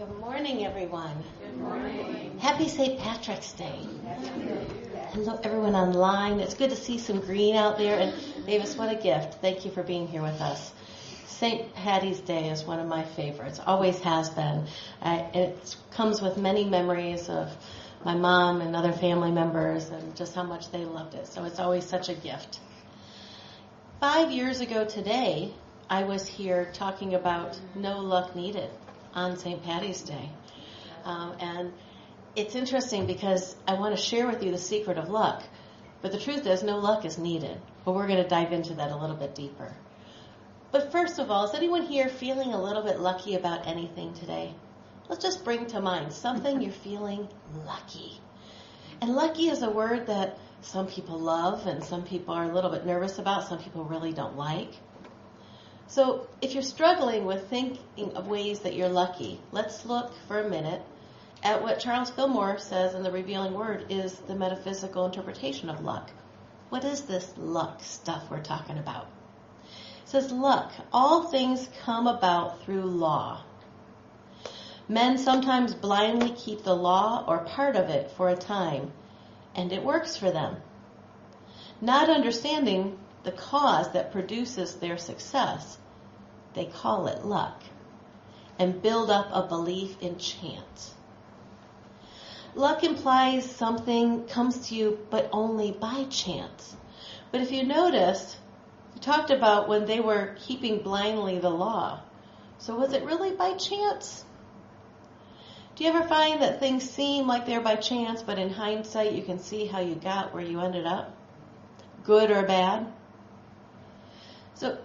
Good morning, everyone. Good morning. Happy St. Patrick's Day. Hello, everyone online. It's good to see some green out there. And Davis, what a gift. Thank you for being here with us. St. Patty's Day is one of my favorites. Always has been. It comes with many memories of my mom and other family members and just how much they loved it. So it's always such a gift. 5 years ago today, I was here talking about no luck needed on St. Patty's Day. And it's interesting because I want to share with you the secret of luck. But the truth is, no luck is needed. But we're going to dive into that a little bit deeper. But first of all, is anyone here feeling a little bit lucky about anything today? Let's just bring to mind something you're feeling lucky. And lucky is a word that some people love and some people are a little bit nervous about, some people really don't like. So if you're struggling with thinking of ways that you're lucky, let's look for a minute at what Charles Fillmore says in The Revealing Word is the metaphysical interpretation of luck. What is this luck stuff we're talking about? It says, luck, all things come about through law. Men sometimes blindly keep the law or part of it for a time, and it works for them. Not understanding the cause that produces their success, they call it luck, and build up a belief in chance. Luck implies something comes to you, but only by chance. But if you notice, we talked about when they were keeping blindly the law. So was it really by chance? Do you ever find that things seem like they're by chance, but in hindsight you can see how you got where you ended up? Good or bad? So,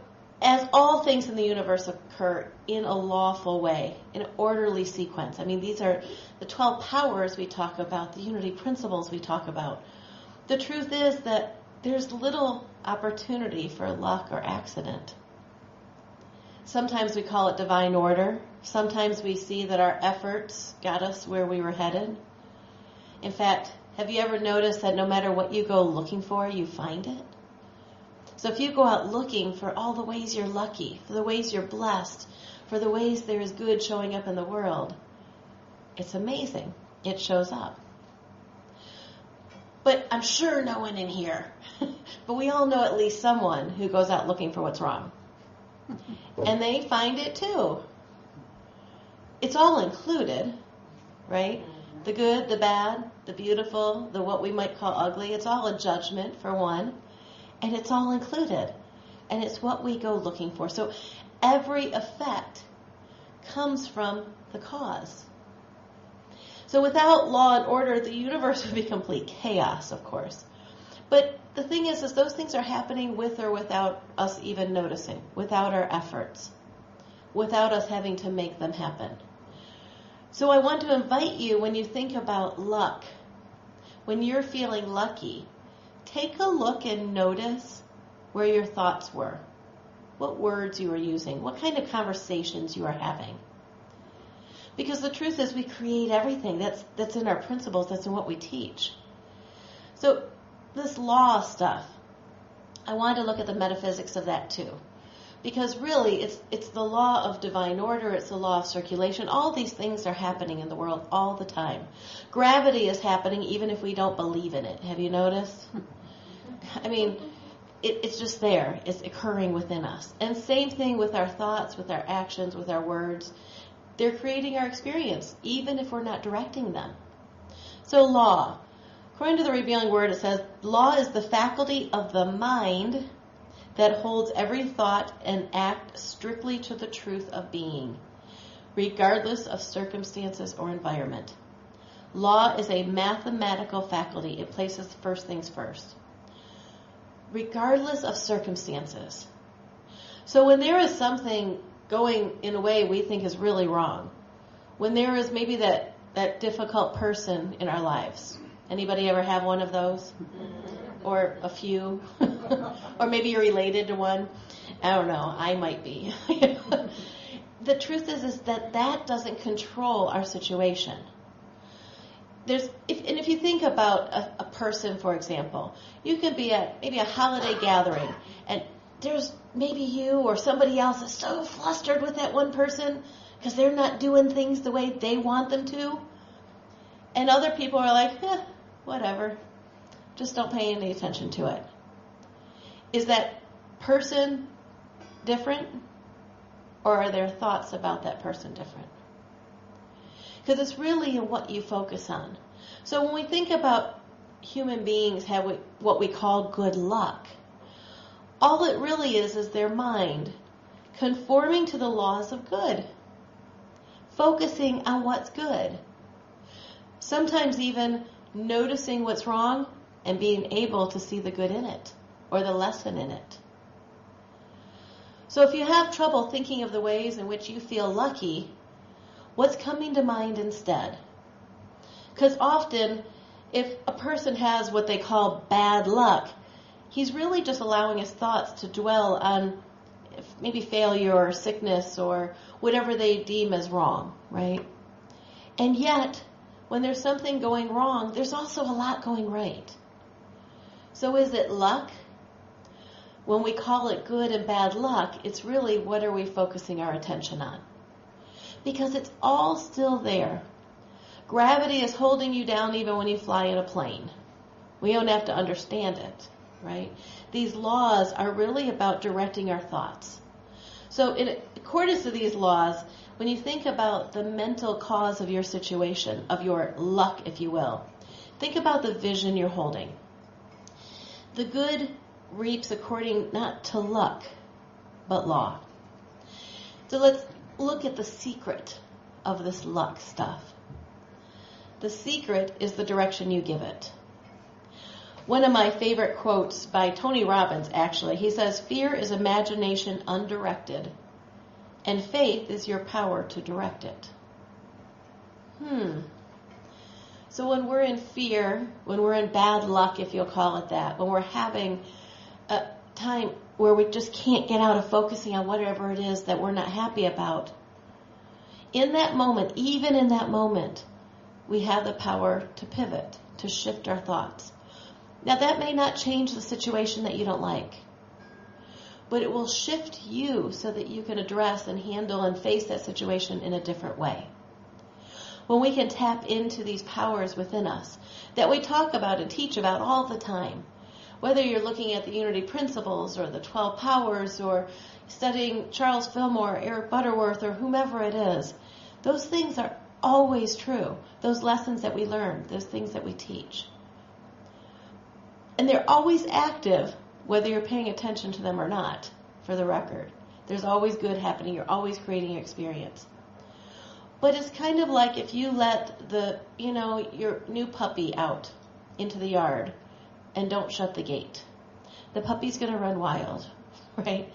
as all things in the universe occur in a lawful way, in an orderly sequence. I mean, these are the 12 powers we talk about, the unity principles we talk about. The truth is that there's little opportunity for luck or accident. Sometimes we call it divine order. Sometimes we see that our efforts got us where we were headed. In fact, have you ever noticed that no matter what you go looking for, you find it? So if you go out looking for all the ways you're lucky, for the ways you're blessed, for the ways there is good showing up in the world, it's amazing. It shows up. But I'm sure no one in here, but we all know at least someone who goes out looking for what's wrong. And they find it too. It's all included, right? The good, the bad, the beautiful, the what we might call ugly, it's all a judgment for one. And it's all included. And it's what we go looking for. So every effect comes from the cause. So without law and order, the universe would be complete chaos, of course. But the thing is those things are happening with or without us even noticing, without our efforts, without us having to make them happen. So I want to invite you, when you think about luck, when you're feeling lucky, take a look and notice where your thoughts were, what words you were using, what kind of conversations you are having. Because the truth is we create everything. That's in our principles. That's in what we teach. So this law stuff, I wanted to look at the metaphysics of that too. Because really, it's the law of divine order. It's the law of circulation. All these things are happening in the world all the time. Gravity is happening even if we don't believe in it. Have you noticed? I mean, it's just there. It's occurring within us. And same thing with our thoughts, with our actions, with our words. They're creating our experience, even if we're not directing them. So law. According to the Revealing Word, it says, law is the faculty of the mind that holds every thought and act strictly to the truth of being, regardless of circumstances or environment. Law is a mathematical faculty. It places first things first. Regardless of circumstances. So when there is something going in a way we think is really wrong, when there is maybe that difficult person in our lives, anybody ever have one of those? Or a few? Or maybe you're related to one? I don't know, I might be. The truth is that doesn't control our situation. If you think about a person, for example, you could be at maybe a holiday gathering, and there's maybe you or somebody else is so flustered with that one person, because they're not doing things the way they want them to. And other people are like, whatever. Just don't pay any attention to it. Is that person different? Or are their thoughts about that person different? Because it's really in what you focus on. So when we think about human beings have what we call good luck, all it really is their mind conforming to the laws of good, focusing on what's good, sometimes even noticing what's wrong and being able to see the good in it or the lesson in it. So if you have trouble thinking of the ways in which you feel lucky, what's coming to mind instead? Because often, if a person has what they call bad luck, he's really just allowing his thoughts to dwell on maybe failure or sickness or whatever they deem as wrong, right? And yet, when there's something going wrong, there's also a lot going right. So is it luck? When we call it good and bad luck, it's really what are we focusing our attention on? Because it's all still there. Gravity is holding you down even when you fly in a plane. We don't have to understand it, right? These laws are really about directing our thoughts. So in accordance to these laws, when you think about the mental cause of your situation, of your luck, if you will, think about the vision you're holding. The good reaps according not to luck, but law. So let's look at the secret of this luck stuff. The secret is the direction you give it. One of my favorite quotes by Tony Robbins, actually, he says, "Fear is imagination undirected, and faith is your power to direct it." So when we're in fear, when we're in bad luck, if you'll call it that, when we're having a time where we just can't get out of focusing on whatever it is that we're not happy about, in that moment, even in that moment, we have the power to pivot, to shift our thoughts. Now that may not change the situation that you don't like, but it will shift you so that you can address and handle and face that situation in a different way. When we can tap into these powers within us that we talk about and teach about all the time, whether you're looking at the Unity Principles or the 12 Powers or studying Charles Fillmore, Eric Butterworth, or whomever it is, those things are always true. Those lessons that we learn, those things that we teach. And they're always active, whether you're paying attention to them or not, for the record. There's always good happening. You're always creating your experience. But it's kind of like if you let your new puppy out into the yard and don't shut the gate. The puppy's going to run wild, right?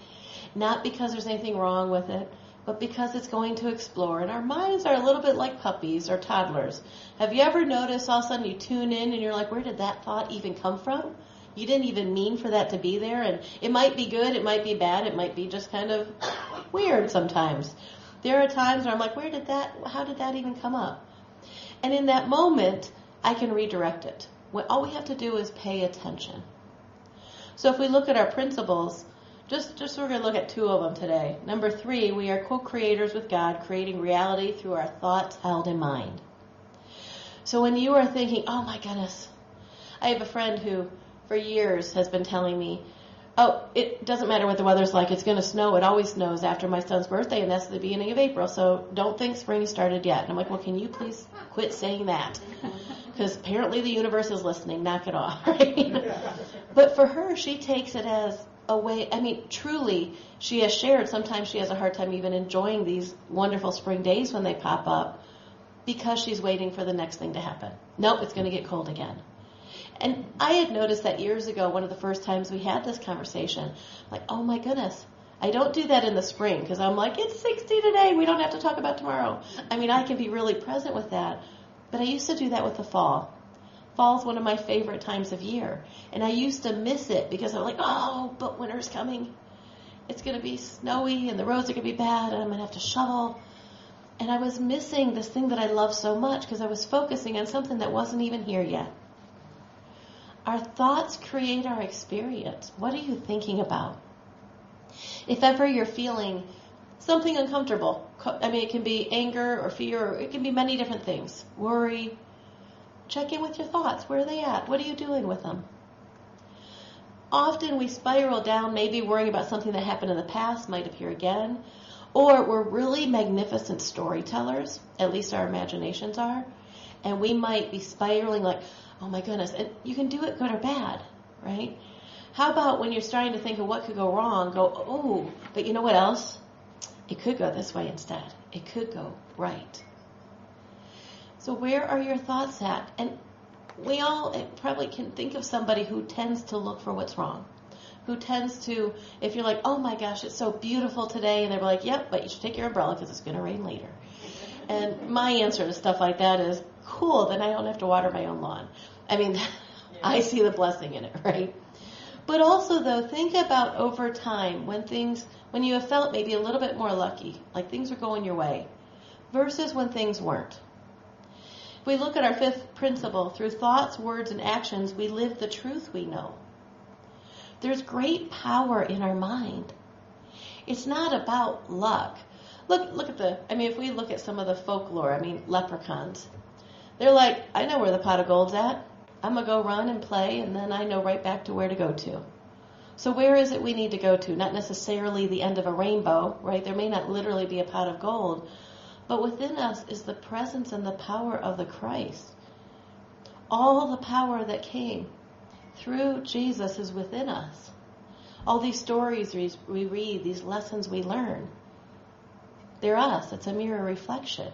Not because there's anything wrong with it, but because it's going to explore. And our minds are a little bit like puppies or toddlers. Have you ever noticed all of a sudden you tune in and you're like, where did that thought even come from? You didn't even mean for that to be there. And it might be good, it might be bad, it might be just kind of weird sometimes. There are times where I'm like, how did that even come up? And in that moment, I can redirect it. All we have to do is pay attention. So if we look at our principles, just we're going to look at 2 of them today. Number 3, we are co-creators with God, creating reality through our thoughts held in mind. So when you are thinking, oh my goodness, I have a friend who for years has been telling me, oh, it doesn't matter what the weather's like, it's going to snow. It always snows after my son's birthday, and that's the beginning of April, so don't think spring started yet. And I'm like, well, can you please quit saying that? Because apparently the universe is listening, knock it off, right? But for her, she takes it as a way, truly, she has shared, sometimes she has a hard time even enjoying these wonderful spring days when they pop up because she's waiting for the next thing to happen. Nope, it's going to get cold again. And I had noticed that years ago, one of the first times we had this conversation, like, oh my goodness, I don't do that in the spring because I'm like, it's 60 today, we don't have to talk about tomorrow. I can be really present with that, but I used to do that with the fall. Fall's one of my favorite times of year, and I used to miss it because I'm like, oh, but winter's coming. It's going to be snowy, and the roads are going to be bad, and I'm going to have to shovel. And I was missing this thing that I love so much because I was focusing on something that wasn't even here yet. Our thoughts create our experience. What are you thinking about? If ever you're feeling something uncomfortable, it can be anger or fear, or it can be many different things. Worry. Check in with your thoughts. Where are they at? What are you doing with them? Often we spiral down, maybe worrying about something that happened in the past, might appear again. Or we're really magnificent storytellers, at least our imaginations are. And we might be spiraling like, oh my goodness. And you can do it good or bad, right? How about when you're starting to think of what could go wrong, go, oh, but you know what else? It could go this way instead. It could go right. So where are your thoughts at? And we all probably can think of somebody who tends to look for what's wrong. Who tends to, if you're like, oh my gosh, it's so beautiful today, and they're like, yep, but you should take your umbrella because it's going to rain later. And my answer to stuff like that is, cool, then I don't have to water my own lawn. I mean, I see the blessing in it, right? But also, though, think about over time when you have felt maybe a little bit more lucky, like things were going your way, versus when things weren't. If we look at our fifth principle, through thoughts, words, and actions, we live the truth we know. There's great power in our mind. It's not about luck. Look at if we look at some of the folklore, leprechauns. They're like, I know where the pot of gold's at. I'm going to go run and play, and then I know right back to where to go to. So where is it we need to go to? Not necessarily the end of a rainbow, right? There may not literally be a pot of gold, but within us is the presence and the power of the Christ. All the power that came through Jesus is within us. All these stories we read, these lessons we learn, they're us. It's a mirror reflection.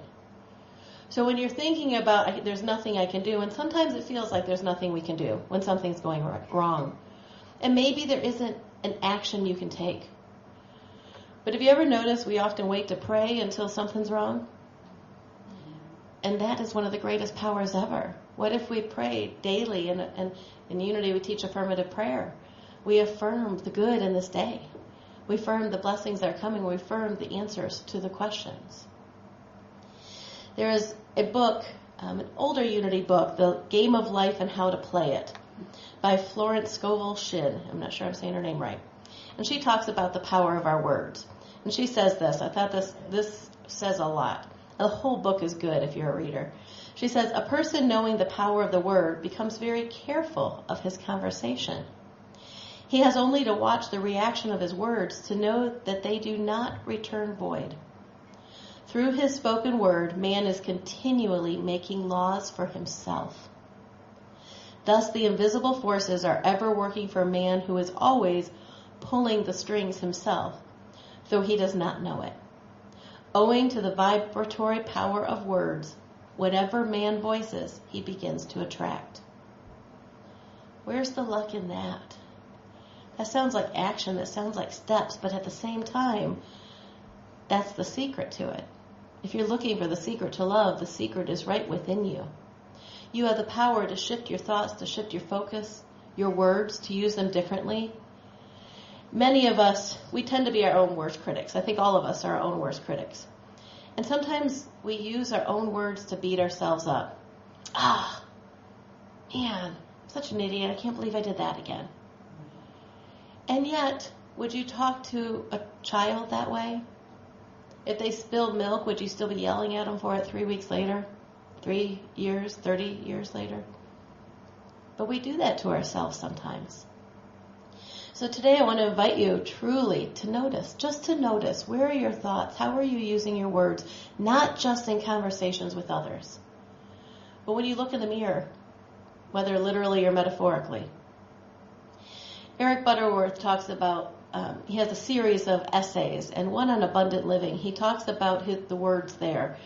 So when you're thinking about there's nothing I can do, and sometimes it feels like there's nothing we can do when something's going wrong. And maybe there isn't an action you can take. But have you ever noticed we often wait to pray until something's wrong? And that is one of the greatest powers ever. What if we prayed daily, and in Unity we teach affirmative prayer. We affirm the good in this day. We affirm the blessings that are coming. We affirm the answers to the questions. There is a book, an older Unity book, The Game of Life and How to Play It, by Florence Scovel Shinn. I'm not sure I'm saying her name right. And she talks about the power of our words. And she says this. I thought this says a lot. The whole book is good if you're a reader. She says, a person knowing the power of the word becomes very careful of his conversation. He has only to watch the reaction of his words to know that they do not return void. Through his spoken word, man is continually making laws for himself. Thus, the invisible forces are ever working for man who is always pulling the strings himself, though he does not know it. Owing to the vibratory power of words, whatever man voices, he begins to attract. Where's the luck in that? That sounds like action, that sounds like steps, but at the same time, that's the secret to it. If you're looking for the secret to love, the secret is right within you. You have the power to shift your thoughts, to shift your focus, your words, to use them differently. Many of us, we tend to be our own worst critics. I think all of us are our own worst critics. And sometimes we use our own words to beat ourselves up. Man, I'm such an idiot. I can't believe I did that again. And yet, would you talk to a child that way? If they spilled milk, would you still be yelling at them for it 3 weeks later? 3 years, 30 years later? But we do that to ourselves sometimes. So today I want to invite you truly to notice, just to notice, where are your thoughts? How are you using your words? Not just in conversations with others, but when you look in the mirror, whether literally or metaphorically. Eric Butterworth talks about, he has a series of essays, and one on abundant living. He talks about the words there.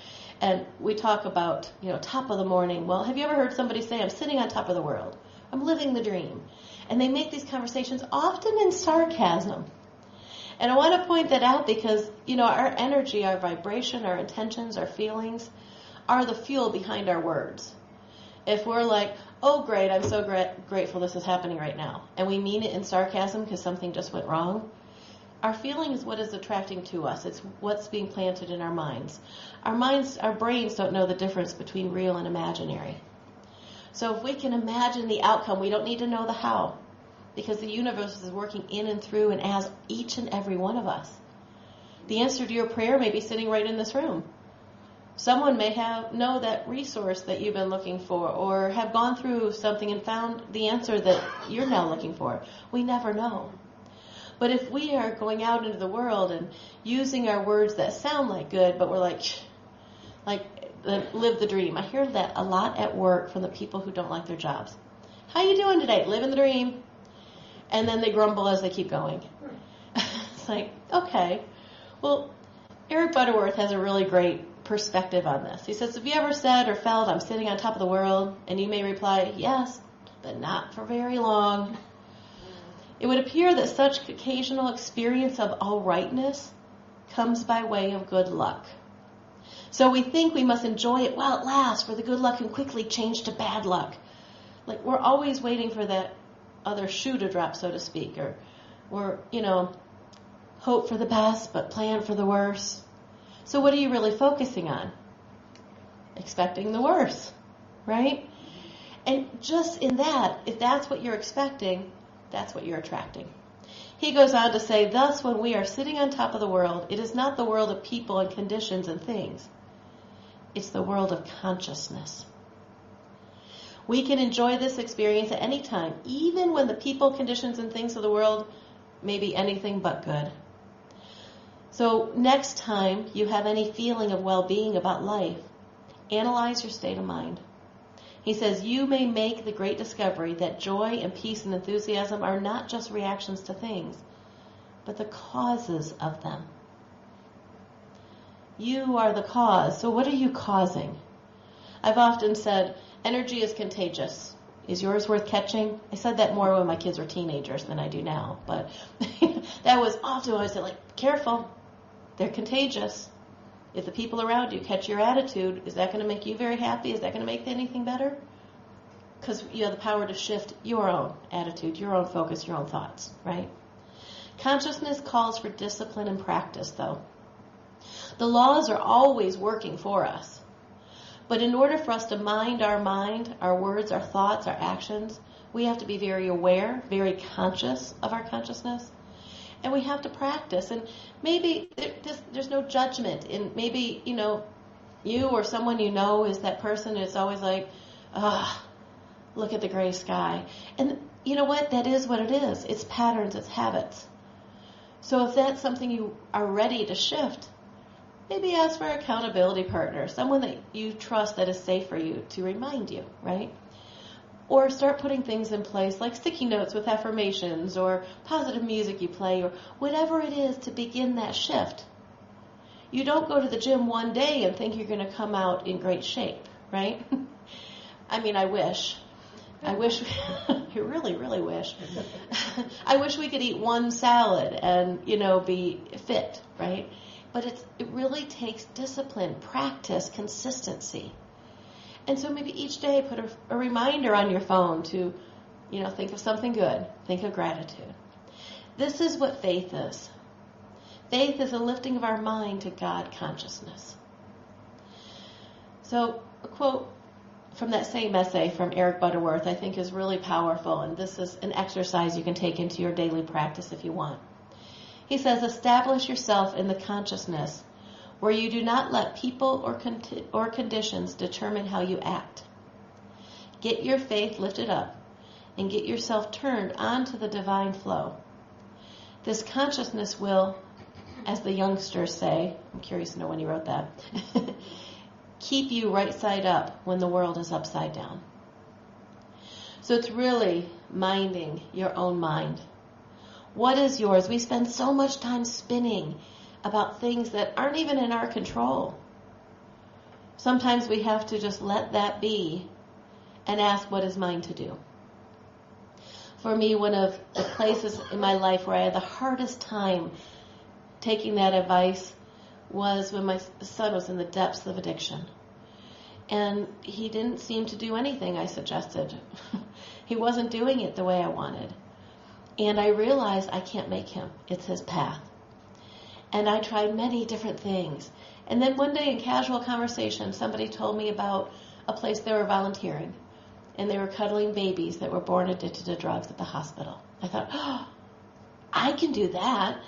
And we talk about, top of the morning. Well, have you ever heard somebody say, I'm sitting on top of the world. I'm living the dream. And they make these conversations often in sarcasm. And I want to point that out because, our energy, our vibration, our intentions, our feelings are the fuel behind our words. If we're like, oh, great, I'm so grateful this is happening right now, and we mean it in sarcasm because something just went wrong, our feeling is what is attracting to us. It's what's being planted in our minds. Our brains don't know the difference between real and imaginary. So if we can imagine the outcome, we don't need to know the how, because the universe is working in and through and as each and every one of us. The answer to your prayer may be sitting right in this room. Someone may know that resource that you've been looking for, or have gone through something and found the answer that you're now looking for. We never know. But if we are going out into the world and using our words that sound like good, but we're like live the dream. I hear that a lot at work from the people who don't like their jobs. How you doing today? Living the dream. And then they grumble as they keep going. It's like, okay. Well, Eric Butterworth has a really great perspective on this. He says, have you ever said or felt I'm sitting on top of the world? And you may reply, yes, but not for very long. It would appear that such occasional experience of all rightness comes by way of good luck. So we think we must enjoy it while it lasts, for the good luck can quickly change to bad luck. Like we're always waiting for that other shoe to drop, so to speak, or we're, hope for the best but plan for the worst. So what are you really focusing on? Expecting the worst, right? And just in that, if that's what you're expecting, that's what you're attracting. He goes on to say, thus when we are sitting on top of the world, it is not the world of people and conditions and things. It's the world of consciousness. We can enjoy this experience at any time, even when the people, conditions, and things of the world may be anything but good. So next time you have any feeling of well-being about life, analyze your state of mind. He says, you may make the great discovery that joy and peace and enthusiasm are not just reactions to things, but the causes of them. You are the cause. So what are you causing? I've often said, energy is contagious. Is yours worth catching? I said that more when my kids were teenagers than I do now. But that was often when I said, careful. They're contagious. If the people around you catch your attitude, is that going to make you very happy? Is that going to make anything better? Because you have the power to shift your own attitude, your own focus, your own thoughts, right? Consciousness calls for discipline and practice, though. The laws are always working for us. But in order for us to mind, our words, our thoughts, our actions, we have to be very aware, very conscious of our consciousness. And we have to practice. And maybe there's no judgment. And maybe, you or someone is that person is always like, look at the gray sky. And you know what? That is what it is. It's patterns, it's habits. So if that's something you are ready to shift, maybe ask for an accountability partner, someone that you trust that is safe for you to remind you, right? Or start putting things in place like sticky notes with affirmations or positive music you play or whatever it is to begin that shift. You don't go to the gym one day and think you're going to come out in great shape, right? I mean, I wish, I really, really wish. I wish we could eat one salad and, be fit, right? But it really takes discipline, practice, consistency. And so maybe each day put a reminder on your phone to, think of something good. Think of gratitude. This is what faith is. Faith is a lifting of our mind to God consciousness. So a quote from that same essay from Eric Butterworth I think is really powerful. And this is an exercise you can take into your daily practice if you want. He says, establish yourself in the consciousness where you do not let people or conditions determine how you act. Get your faith lifted up and get yourself turned onto the divine flow. This consciousness will, as the youngsters say, I'm curious to know when he wrote that, keep you right side up when the world is upside down. So it's really minding your own mind. What is yours? We spend so much time spinning about things that aren't even in our control. Sometimes we have to just let that be and ask what is mine to do. For me, one of the places in my life where I had the hardest time taking that advice was when my son was in the depths of addiction. And he didn't seem to do anything I suggested. He wasn't doing it the way I wanted. And I realized I can't make him. It's his path. And I tried many different things. And then one day in casual conversation, somebody told me about a place they were volunteering. And they were cuddling babies that were born addicted to drugs at the hospital. I thought, I can do that.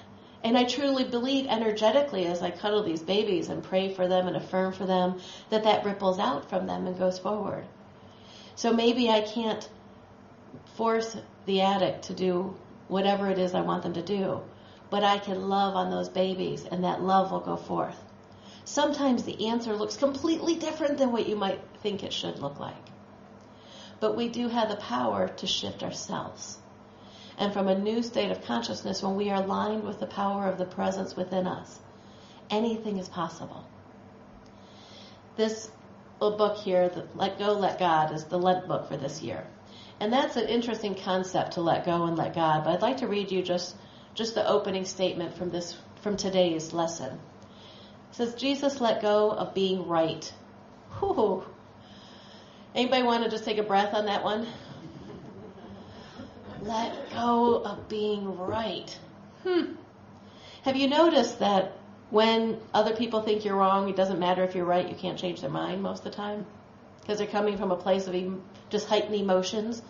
And I truly believe energetically as I cuddle these babies and pray for them and affirm for them that ripples out from them and goes forward. So maybe I can't force the addict to do whatever it is I want them to do, but I can love on those babies and that love will go forth. Sometimes the answer looks completely different than what you might think it should look like. But we do have the power to shift ourselves. And from a new state of consciousness, when we are aligned with the power of the presence within us, anything is possible. This little book here, the Let Go, Let God, is the Lent book for this year. And that's an interesting concept, to let go and let God. But I'd like to read you just the opening statement from today's lesson. It says, Jesus let go of being right. Whew. Anybody want to just take a breath on that one? Let go of being right. Have you noticed that when other people think you're wrong, it doesn't matter if you're right, you can't change their mind most of the time? Because they're coming from a place of just heightened emotions.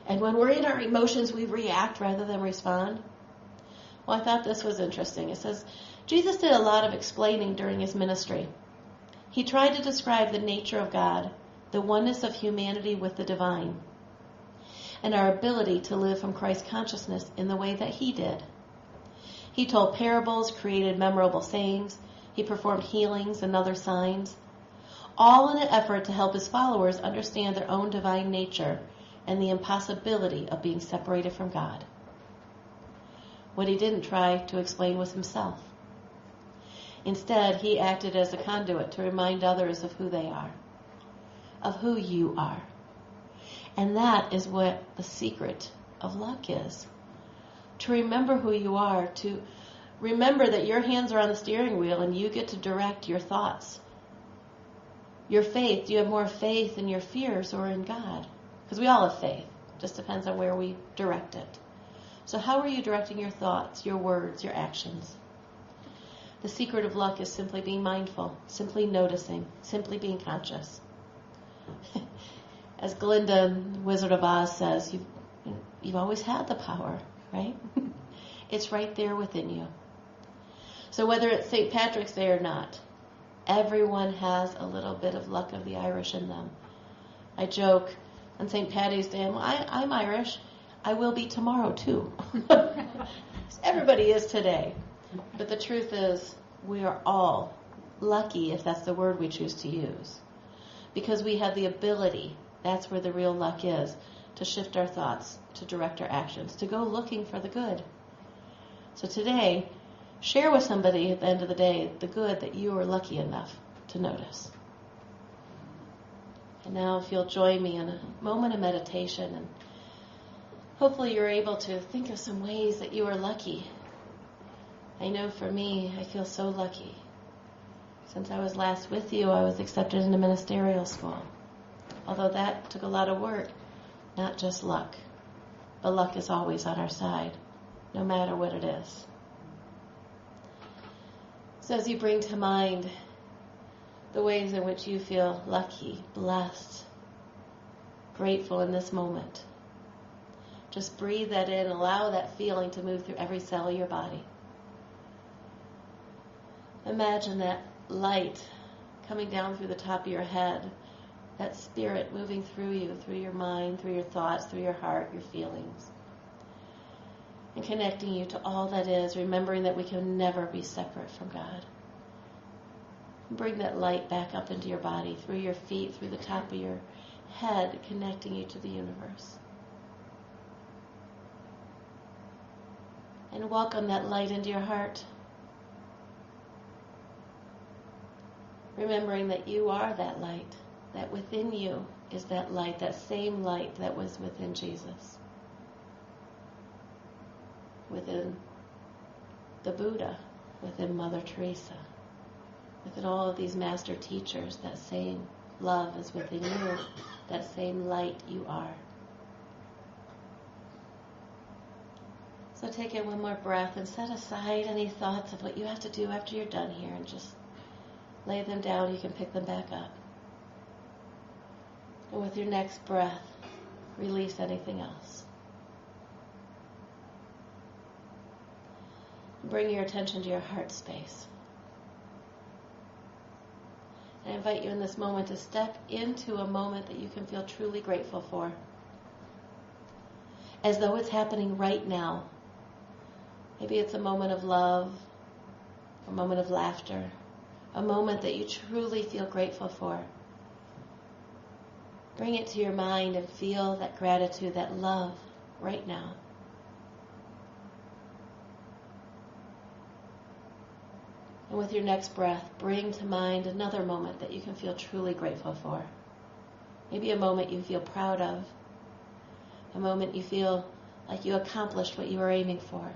And when we're in our emotions, we react rather than respond. Well, I thought this was interesting. It says, Jesus did a lot of explaining during his ministry. He tried to describe the nature of God, the oneness of humanity with the divine, and our ability to live from Christ consciousness in the way that he did. He told parables, created memorable sayings, he performed healings and other signs, all in an effort to help his followers understand their own divine nature and the impossibility of being separated from God. What he didn't try to explain was himself. Instead, he acted as a conduit to remind others of who they are, of who you are. And that is what the secret of luck is. To remember who you are, to remember that your hands are on the steering wheel and you get to direct your thoughts. Your faith, do you have more faith in your fears or in God? Because we all have faith. It just depends on where we direct it. So how are you directing your thoughts, your words, your actions? The secret of luck is simply being mindful, simply noticing, simply being conscious. As Glinda, Wizard of Oz, says, you've always had the power, right? It's right there within you. So whether it's St. Patrick's Day or not, everyone has a little bit of luck of the Irish in them. I joke on St. Paddy's Day, I'm Irish. I will be tomorrow too. Everybody is today. But the truth is, we are all lucky, if that's the word we choose to use, because we have the ability, that's where the real luck is, to shift our thoughts, to direct our actions, to go looking for the good. So today, share with somebody at the end of the day the good that you are lucky enough to notice. And now if you'll join me in a moment of meditation, and hopefully you're able to think of some ways that you are lucky. I know for me, I feel so lucky. Since I was last with you, I was accepted into ministerial school. Although that took a lot of work, not just luck. But luck is always on our side, no matter what it is. So as you bring to mind the ways in which you feel lucky, blessed, grateful in this moment, just breathe that in, allow that feeling to move through every cell of your body. Imagine that light coming down through the top of your head, that spirit moving through you, through your mind, through your thoughts, through your heart, your feelings, and connecting you to all that is, remembering that we can never be separate from God. Bring that light back up into your body, through your feet, through the top of your head, connecting you to the universe. And welcome that light into your heart. Remembering that you are that light, that within you is that light, that same light that was within Jesus, within the Buddha, within Mother Teresa, within all of these master teachers. That same love is within you, that same light you are. So take in one more breath and set aside any thoughts of what you have to do after you're done here, and just lay them down. You can pick them back up. And with your next breath, release anything else. Bring your attention to your heart space. I invite you in this moment to step into a moment that you can feel truly grateful for, as though it's happening right now. Maybe it's a moment of love, a moment of laughter, a moment that you truly feel grateful for. Bring it to your mind and feel that gratitude, that love right now. And with your next breath, bring to mind another moment that you can feel truly grateful for. Maybe a moment you feel proud of, a moment you feel like you accomplished what you were aiming for.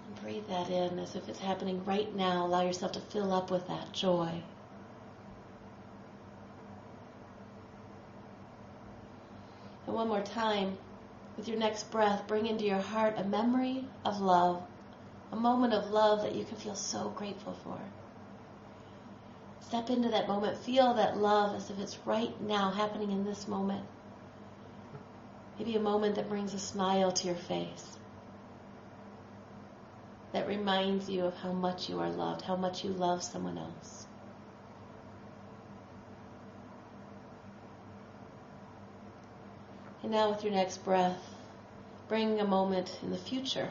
And breathe that in as if it's happening right now. Allow yourself to fill up with that joy. And one more time, with your next breath, bring into your heart a memory of love. A moment of love that you can feel so grateful for. Step into that moment. Feel that love as if it's right now happening in this moment. Maybe a moment that brings a smile to your face. That reminds you of how much you are loved, how much you love someone else. And now with your next breath, bring a moment in the future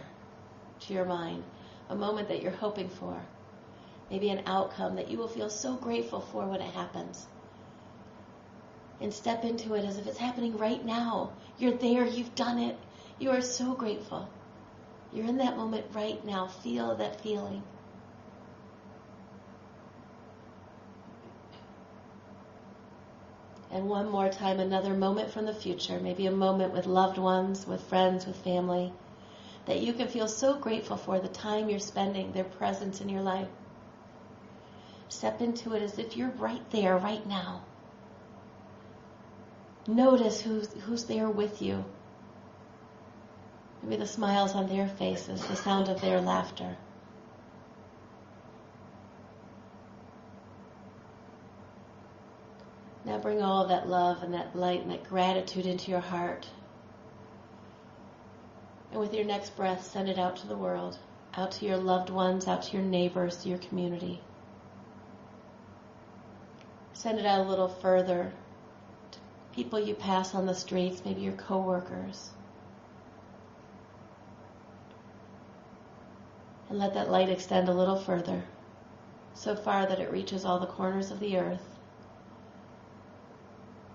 to your mind, a moment that you're hoping for, maybe an outcome that you will feel so grateful for when it happens. And step into it as if it's happening right now. You're there, you've done it, you are so grateful. You're in that moment right now. Feel that feeling. And one more time, another moment from the future, maybe a moment with loved ones, with friends, with family, that you can feel so grateful for the time you're spending, their presence in your life. Step into it as if you're right there, right now. Notice who's there with you. Maybe the smiles on their faces, the sound of their laughter. Now bring all of that love and that light and that gratitude into your heart. And with your next breath, send it out to the world, out to your loved ones, out to your neighbors, to your community. Send it out a little further to people you pass on the streets, maybe your coworkers. And let that light extend a little further, so far that it reaches all the corners of the earth,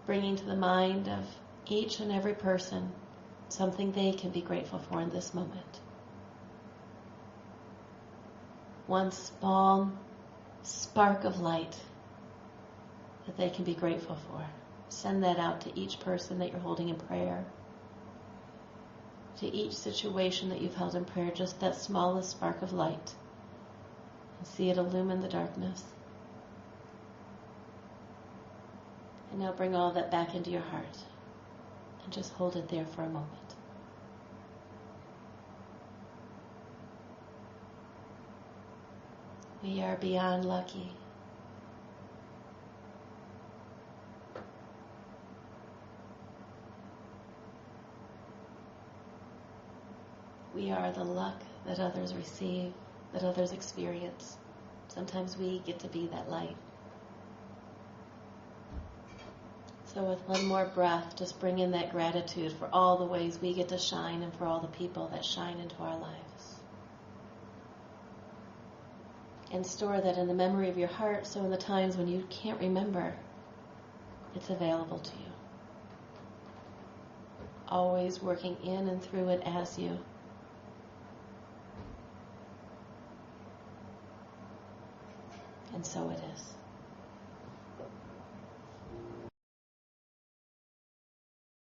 bringing to the mind of each and every person something they can be grateful for in this moment. One small spark of light that they can be grateful for. Send that out to each person that you're holding in prayer, to each situation that you've held in prayer, just that smallest spark of light. And see it illumine the darkness. And now bring all that back into your heart and just hold it there for a moment. We are beyond lucky. We are the luck that others receive, that others experience. Sometimes we get to be that light. So with one more breath, just bring in that gratitude for all the ways we get to shine and for all the people that shine into our lives. And store that in the memory of your heart, so in the times when you can't remember, it's available to you. Always working in and through it as you. And so it is.